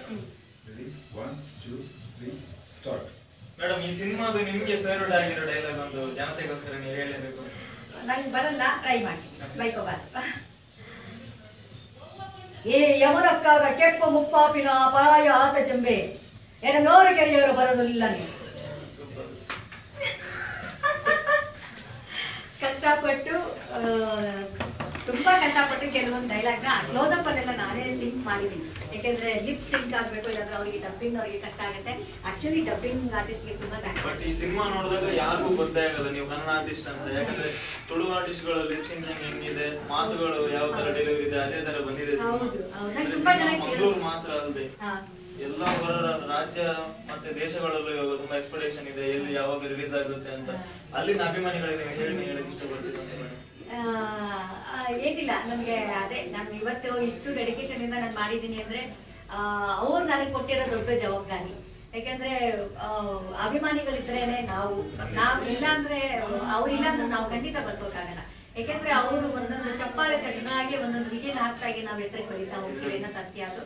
Ready 1 2 3 start. Madam, ಈ ಸಿನಿಮಾದು ನಿಮಗೆ favourite ಆಗಿರೋ ಡೈಲಾಗ್ ಒಂದು ಜನತೆಗೋಸ್ಕರ ನೀವು ಹೇಳಲೇಬೇಕು. ನಂಗೆ ಬರಲ್ಲ, ಟ್ರೈ ಮಾಡ್ತೀನಿ. ಬೈಕೋಬಾರ್ದು. ಏ ಯಮನಕ್ಕಾಗ ಕೆಂಪು ಮುಪ್ಪಾಪಿನ ಪರಾಯ ಆತ ಜಂಬೆ ಎನ್ನ ನೋರು ಕೆರೆಯವರು ಬರೋದಿಲ್ಲ. ಕಷ್ಟಪಟ್ಟು ತುಂಬಾ ಕಷ್ಟಪಟ್ಟು ಕೆಲವೊಂದು ಡೈಲಾಗ್ನ ಕ್ಲೋಸಪ್ ಅಲ್ಲೆಲ್ಲ ನಾನೇ ಸಿಂಕ್ ಮಾಡಿದ್ದೀನಿ. ಯಾಕೆಂದ್ರೆ ಲಿಪ್ ಸಿಂಕ್ ಆಗ್ಬೇಕು, ಇಲ್ಲಾಂದ್ರೆ ಅವರಿಗೆ ಡಬ್ಬಿಂಗ್ ಅವರಿಗೆ ಕಷ್ಟ ಆಗುತ್ತೆ. ಆಕ್ಚುಲಿ ಡಬ್ಬಿಂಗ್ ಆರ್ಟಿಸ್ಟ್ಗೆ ತುಂಬಾ ಬಟ್ ಈ ಸಿನಿಮಾ ನೋಡಿದಾಗ ಯಾರಿಗೂ ಗೊತ್ತೇ ಆಗಲ್ಲ ನೀವು ಕನ್ನಡ ಆರ್ಟಿಸ್ಟ್ ಅಂತ. ಯಾಕಂದ್ರೆ ತುಳು ಆರ್ಟಿಸ್ಟ್ಗಳು ಲಿಪ್ ಸಿಂಕಿಂಗ್ ಹೆಂಗಿದೆ, ಮಾತುಗಳು ಯಾವ ತರ ಡೆಲಿವರಿ ಇದೆ ಅದೇ ತರ ಬಂದಿದೆ. ಮಂಗಳೂರು ಮಾತ್ರ ಅಲ್ಲದೆ ಎಲ್ಲ ಹೊರ ರಾಜ್ಯ ಮತ್ತೆ ದೇಶಗಳಲ್ಲೂ ಇವಾಗ ತುಂಬಾ ಎಕ್ಸ್ಪೆಕ್ಟೇಷನ್ ಇದೆ ಎಲ್ಲಿ ಯಾವಾಗ ರಿಲೀಸ್ ಆಗುತ್ತೆ ಅಂತ. ಅಲ್ಲಿನ ಅಭಿಮಾನಿಗಳಿಗೆ ಹೇಳಕ್ ಇಷ್ಟಪಡ್ತೀನಿ. ಏನಿಲ್ಲ, ನನ್ಗೆ ಅದೇ ನಾನು ಇವತ್ತು ಇಷ್ಟು ಡೆಡಿಕೇಶನ್ ಇಂದ ನಾನು ಮಾಡಿದ್ದೀನಿ ಅಂದ್ರೆ ಅವ್ರು ನನಗೆ ಕೊಟ್ಟಿರೋ ದೊಡ್ಡ ಜವಾಬ್ದಾರಿ. ಯಾಕಂದ್ರೆ ಅಭಿಮಾನಿಗಳಿದ್ರೇನೆ ನಾವು ಇಲ್ಲಾಂದ್ರೆ ಅವ್ರಿಲ್ಲ ಅಂದ್ರೆ ನಾವು ಖಂಡಿತ ಬದುಕೋಕ್ಕಾಗಲ್ಲ. ಯಾಕಂದ್ರೆ ಅವರು ಒಂದೊಂದು ಚಪ್ಪಾಳೆ ತಟ್ಟನಾಗಿ ಒಂದೊಂದು ವಿಷಯ ಹಾಕ್ತಾಗಿ ನಾವು ಎತ್ತರಕ್ಕೆ ಬರೀತಾ ಹೋಗ್ತೀವಿ ಅನ್ನೋ ಸತ್ಯ. ಅದು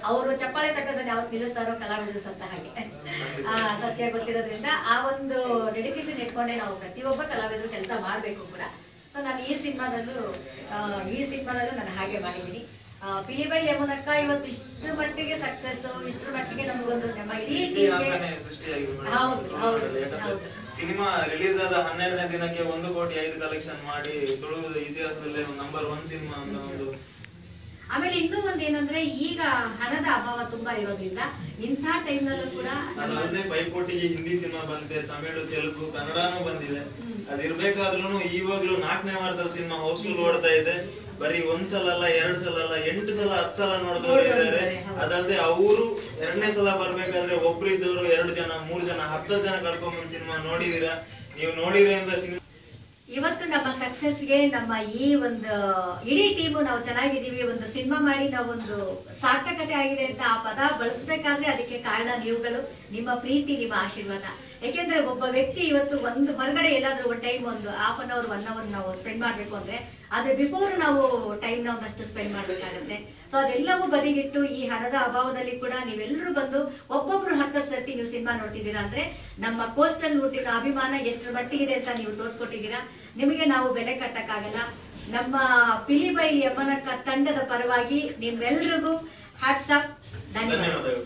ಅವರು ಚಪ್ಪಾಳೆ ತಟ್ಟೋದನ್ನ ಯಾವತ್ತು ನಿಲ್ಲಿಸ್ತಾರೋ ಕಲಾವಿದರು ಸತ್ತ ಹಾಗೆ ಸತ್ಯ ಗೊತ್ತಿರೋದ್ರಿಂದ ಆ ಒಂದು ಡೆಡಿಕೇಶನ್ ಇಟ್ಕೊಂಡೆ ನಾವು ಪ್ರತಿಯೊಬ್ಬ ಕಲಾವಿದರು ಕೆಲಸ ಮಾಡ್ಬೇಕು ಕೂಡ. ಸೊ ನಾನು ಈ ಸಿನಿಮಾದಲ್ಲೂ ನಾನು ಹಾಗೆ ಮಾಡಿದ್ದೀನಿ. ಪಿಲಿಬೈಲ್ ಯಮುನಕ್ಕ ಇವತ್ತು ಇಷ್ಟರ ಮಟ್ಟಿಗೆ ಸಕ್ಸಸ್, ಇಷ್ಟರ ಮಟ್ಟಿಗೆ ನಮಗೊಂದು ನಮ್ಮ ಇಡೀ ಸಿನಿಮಾ ರಿಲೀಸ್ ಆದ 12ನೇ ದಿನಕ್ಕೆ 1 ಕೋಟಿ 5 ಕಲೆಕ್ಷನ್ ಮಾಡಿ ತುಳು ಇತಿಹಾಸದಲ್ಲಿ ನಂಬರ್ 1 ಸಿನಿಮಾ ಅಂತ ಒಂದು. ಆಮೇಲೆ ಇನ್ನೂ ಒಂದ್ ಏನಂದ್ರೆ ಈಗ ಹಣದ ಅಭಾವ ತುಂಬಾ ಇರೋದ್ರಿಂದ ಇಂಥ ಟೈಮ್ ನಲ್ಲೂ ಕೂಡ ಪೈಪೋಟಿಗೆ ಹಿಂದಿ ಸಿನಿಮಾ ಬಂದಿದೆ, ತಮಿಳು, ತೆಲುಗು, ಕನ್ನಡನೂ ಬಂದಿದೆ. ಅದಿರ್ಬೇಕಾದ್ರೂ ಇವಾಗ್ಲೂ 4ನೇ ವಾರದಲ್ಲಿ ಸಿನಿಮಾ ಹೌಸ್ಫುಲ್ ಓಡ್ತಾ ಇದೆ. ಬರೀ 1 ಸಲ ಅಲ್ಲ, 2 ಸಲ ಅಲ್ಲ, 8 ಸಲ 10 ಸಲ ನೋಡಿದವರು ಇದ್ದಾರೆ. ಅದಲ್ಲದೆ ಅವರು 2ನೇ ಸಲ ಬರ್ಬೇಕಾದ್ರೆ ಒಬ್ರಿದ್ದವರು 2 ಜನ 3 ಜನ 10 ಜನ ಕರ್ಕೊಂಡ್ಬಂದ್ ಸಿನಿಮಾ ನೋಡಿದೀರಾ. ನೀವು ನೋಡಿದ್ರೆ ಅಂತ ಸಿನಿಮಾ ಇವತ್ತು ನಮ್ಮ ಸಕ್ಸಸ್ಗೆ ನಮ್ಮ ಈ ಒಂದು ಇಡೀ ಟೀಮು ನಾವು ಚೆನ್ನಾಗಿದ್ದೀವಿ. ಒಂದು ಸಿನಿಮಾ ಮಾಡಿ ನಾವೊಂದು ಸಾರ್ಥಕತೆ ಆಗಿದೆ ಅಂತ ಆ ಪದ ಬಳಸಬೇಕಾದ್ರೆ ಅದಕ್ಕೆ ಕಾರಣ ನೀವುಗಳು, ನಿಮ್ಮ ಪ್ರೀತಿ, ನಿಮ್ಮ ಆಶೀರ್ವಾದ. ಯಾಕೆಂದ್ರೆ ಒಬ್ಬ ವ್ಯಕ್ತಿ ಇವತ್ತು ಒಂದು ಹೊರಗಡೆ ಎಲ್ಲಾದ್ರೂ ಒಂದು ಟೈಮ್ ಒಂದು ½ an hour 1 hour ನಾವು ಸ್ಪೆಂಡ್ ಮಾಡ್ಬೇಕು ಅಂದ್ರೆ ಅದ್ರ ಬಿಫೋರ್ ನಾವು ಟೈಮ್ ನ ಒಂದಷ್ಟು ಸ್ಪೆಂಡ್ ಮಾಡ್ಬೇಕಾಗತ್ತೆ. ಸೊ ಅದೆಲ್ಲವೂ ಬದಿಗಿಟ್ಟು ಈ ಹಣದ ಅಭಾವದಲ್ಲಿ ಕೂಡ ನೀವೆಲ್ಲರೂ ಬಂದು ಒಬ್ಬೊಬ್ರು 10 ಸರ್ತಿ ನೀವು ಸಿನಿಮಾ ನೋಡ್ತಿದ್ದೀರಾ ಅಂದ್ರೆ ನಮ್ಮ ಕೋಸ್ಟಲ್ ಹುಟ್ಟಿನ ಅಭಿಮಾನ ಎಷ್ಟರ ಮಟ್ಟಿಗಿದೆ ಅಂತ ನೀವು ತೋರಿಸ್ಕೊಟ್ಟಿದ್ದೀರಾ. ನಿಮಗೆ ನಾವು ಬೆಲೆ ಕಟ್ಟಕ್ಕಾಗಲ್ಲ. ನಮ್ಮ ಪಿಲಿಬೈಲ್ ಯಮನಕ್ಕ ತಂಡದ ಪರವಾಗಿ ನಿಮ್ಮೆಲ್ರಿಗೂ ಹ್ಯಾಟ್ಸ್ ಆಫ್, ಧನ್ಯವಾದಗಳು.